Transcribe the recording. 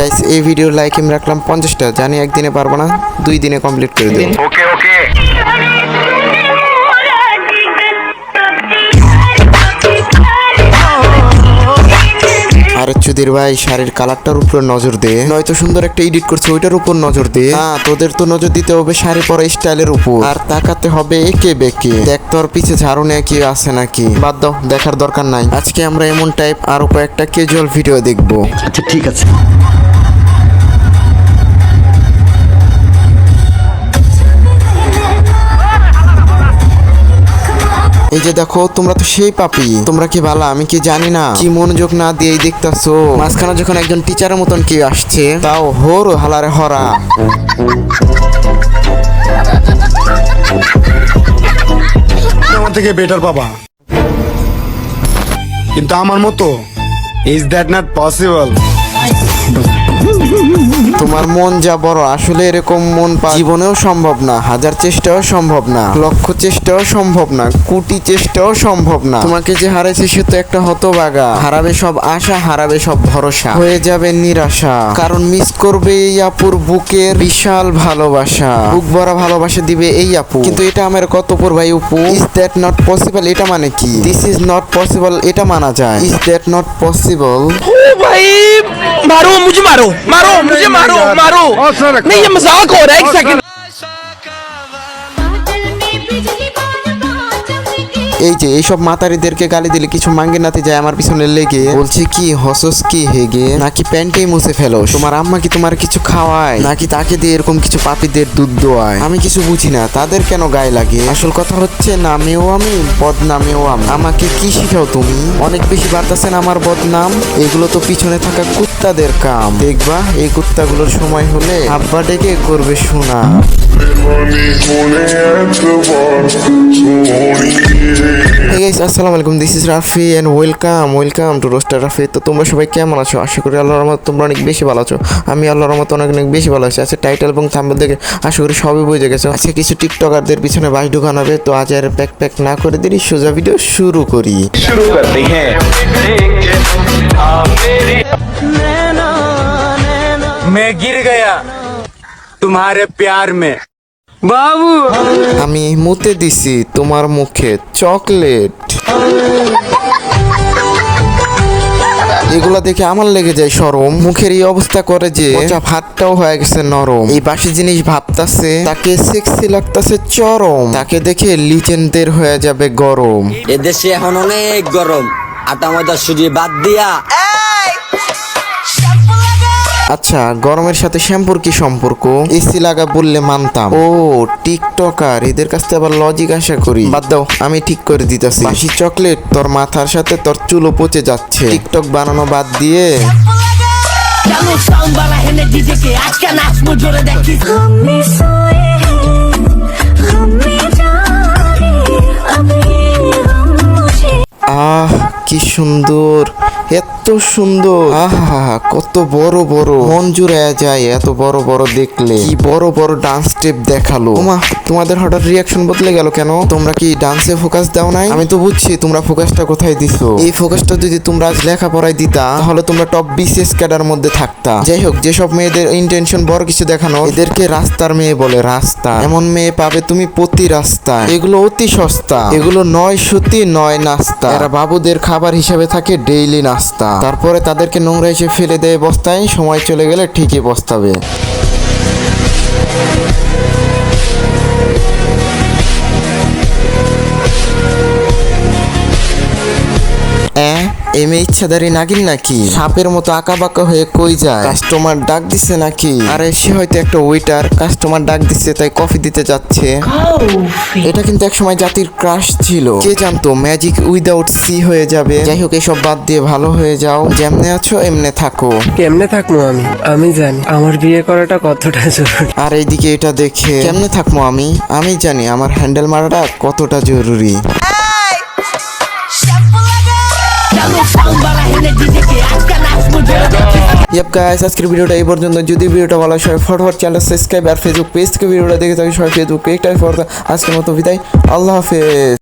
Guys এই ভিডিওর like আমি রাখলাম 50টা, জানি একদিনে পারবো না, 2 দিনে কমপ্লিট করে দেব। ওকে ওকে। আরে চুদির ভাই, শাড়ির কালারটার উপর নজর দে, নয়তো সুন্দর একটা এডিট করছে ওইটার উপর নজর দে। হ্যাঁ, তোদের তো নজর দিতে হবে শাড়ি পরা স্টাইলের উপর, আর তাকাতে হবে একে বেঁকে। দেখ তোর পিছে ঝাড়ু নিয়ে কি আছে নাকি, বাদ দাও, দেখার দরকার নাই। আজকে আমরা এমন টাইপ আরো কয়েকটা ক্যাজুয়াল ভিডিও দেখবো। আচ্ছা ঠিক আছে। এই যে দেখো, তোমরা তো সেই পাপি, তোমরা কি ভালো আমি কি জানি না, কি মনোযোগ না দিয়েই দেখতাছো। মাঝখানে যখন একজন টিচারের মতন কেউ আসছে, তাও হোর হালারে হরা। আমার থেকে বেটার পাবা, কিন্তু আমার মতো ইজ দ্যাট নট পসিবল। তোমার মন যা বড়, আসলে এরকম মন জীবনেও সম্ভব না, হাজার চেষ্টাও সম্ভব না, লক্ষ চেষ্টাও সম্ভব না, কোটি চেষ্টাও সম্ভব না। তোমাকে যে হারাইছে সে তো একটা হতভাগা, হারাবে সব আশা, হারাবে সব ভরসা, হয়ে যাবে নিরাশা, কারণ মিস করবে এই আপুর বুকের বিশাল ভালোবাসা, বুক ভরা ভালোবাসা দিবে এই আপু। কিন্তু এটা আমার কত পর ভাই উপু। ইজ দ্যাট নট পসিবল এটা মানে কি? দিস ইজ নট পসিবল এটা মানা যায়। Is that not possible. भाई मारो मुझे, मारो मारो मुझे, मारो मारो। नहीं ये मजाक हो रहा है, एक सेकंड। এই যে এইসব মাতারিদেরকে গালি দিলে কিছু মাঙ্গে নাতে যায় আমার পিছনে লেগে, বলছে কি হসস কি হেগে, নাকি প্যান্টেই মুছে ফেলো, তোমার আম্মা কি তোমার কিছু খাওয়ায়, নাকি তাকে দিয়ে এরকম কিছু পাপীদের দুধ দোয়ায়। আমি কিছু বুঝি না তাদের কেন গায়ে লাগে। আসল কথা হচ্ছে নামেও আমি, বদনামেও আমি। আমাকে কি শিখাও তুমি? অনেক বেশি বাড়তাছেন আমার বদনাম। এগুলো তো পিছনে থাকা কুত্তাদের কাম। দেখবা এই কুত্তাগুলোর সময় হলে আব্বা ডেকে করবে শোনা। Hey guys, আসসালামু আলাইকুম, this is Rafi and welcome to roaster Rafi. তো তোমরা সবাই কেমন আছো? আশা করি আল্লাহর রহমতে তোমরা অনেক বেশি ভালো আছো। আমি আল্লাহর রহমতে অনেক বেশি ভালো আছি। আচ্ছা, টাইটেল এবং থাম্বনেল দেখে আশা করি সবই বুঝে গেছো। আজকে কিছু টিকটকারদের পিছনে বাস ঢুকানো হবে, তো আজ আর প্যাক না করে দেরি, সোজা ভিডিও শুরু করি। शुरू करते हैं। मैं गिर गया तुम्हारे प्यार में बाबू। আমি মুতে দিছি তোমার মুখে চকলেট। এগুলা দেখে আমার লেগে যায় শরম। মুখের এই অবস্থা করে যে হাতটাও হয়ে গেছে নরম। এই বাসি জিনিস ভাবতাছে তাকে সেক্সি লাগতাছে চরম, তাকে দেখে লিজেন্ডদের হয়ে যাবে গরম। এদেশে এখন অনেক গরম, আটা ময়দা সুজি বাদ দিয়া আচ্ছা, গরমের সাথে শ্যাম্পুর কি সম্পর্ক? এসি লাগা বললে মানতাম। ও টিকটকার, এদের কাছ থেকে আবার লজিক আশা করি। বাদ দাও, আমি ঠিক করে দিতেছি। বাসি চকলেট তোর মাথার সাথে তোর চুলও পচে যাচ্ছে। টিকটক বানানো বাদ দিয়ে আহ কি সুন্দর, এত সুন্দর, আহা কত বড় বড়, মন জুড়ে যায় এত বড় বড় দেখলে। কি বড় বড় ডান্স স্টেপ দেখালো। তোমাদের হঠাৎ রিয়াকশন বদলে গেল কেন? তোমরা কি ডান্সে ফোকাস দাও নাই? আমি তো বুঝছি তোমরা ফোকাসটা কোথায় দিছো। এই ফোকাসটা যদি তোমরা আজ লেখাপড়ায় দিতা, তাহলে তোমরা টপ বিসিএস ক্যাডার মধ্যে থাকতা। যাই হোক, যেসব মেয়েদের ইন্টেনশন বড় কিছু দেখানো, এদেরকে রাস্তার মেয়ে বলে। রাস্তা এমন মেয়ে পাবে তুমি প্রতি রাস্তায়। এগুলো অতি সস্তা, এগুলো 9 সুতি 9 নাস্তা। এরা বাবুদের খাবার হিসেবে থাকে ডেইলি নাস্তা। তারপরে তাদেরকে নোংরা এসে ফেলে দেয় বস্তায়, সময় চলে গেলে ঠিকই পস্তাবে। এমএ ইচ্ছাধারী নাগিন নাকি? সাপের মতো আঁকা বাঁকা হয়ে কই যায়? কাস্টমার ডাক দিছে নাকি? আরে সে হয়তো একটা ওয়েটার, কাস্টমার ডাক দিচ্ছে তাই কফি দিতে যাচ্ছে। এটা কিন্তু একসময় জাতির ক্রাশ ছিল, কে জানতো ম্যাজিক উইদাউট সি হয়ে যাবে। যাই হোক, এসব বাদ দিয়ে ভালো হয়ে যাও, যেমনে আছো এমনে থাকো। কেমনে থাকবো আমি জানি আমার বিয়ে করাটা কতটা জরুরি। আর এইদিকে এটা দেখে কেমনে থাকবো আমি জানি আমার হ্যান্ডেল মারাটা কতটা জরুরি। ইয়াপ গাইস, আজকের ভিডিওটা এই পর্যন্ত। যদি ভিডিওটা ভালো হয় সবাই ফটোফট চ্যানেল সাবস্ক্রাইব আর ফেসবুক পেজ থেকে ভিডিওটা দেখে থাকি সবাই ফেসবুক পেজটাই ফটো। আজকের মতো বিদায়, আল্লাহ হাফেজ।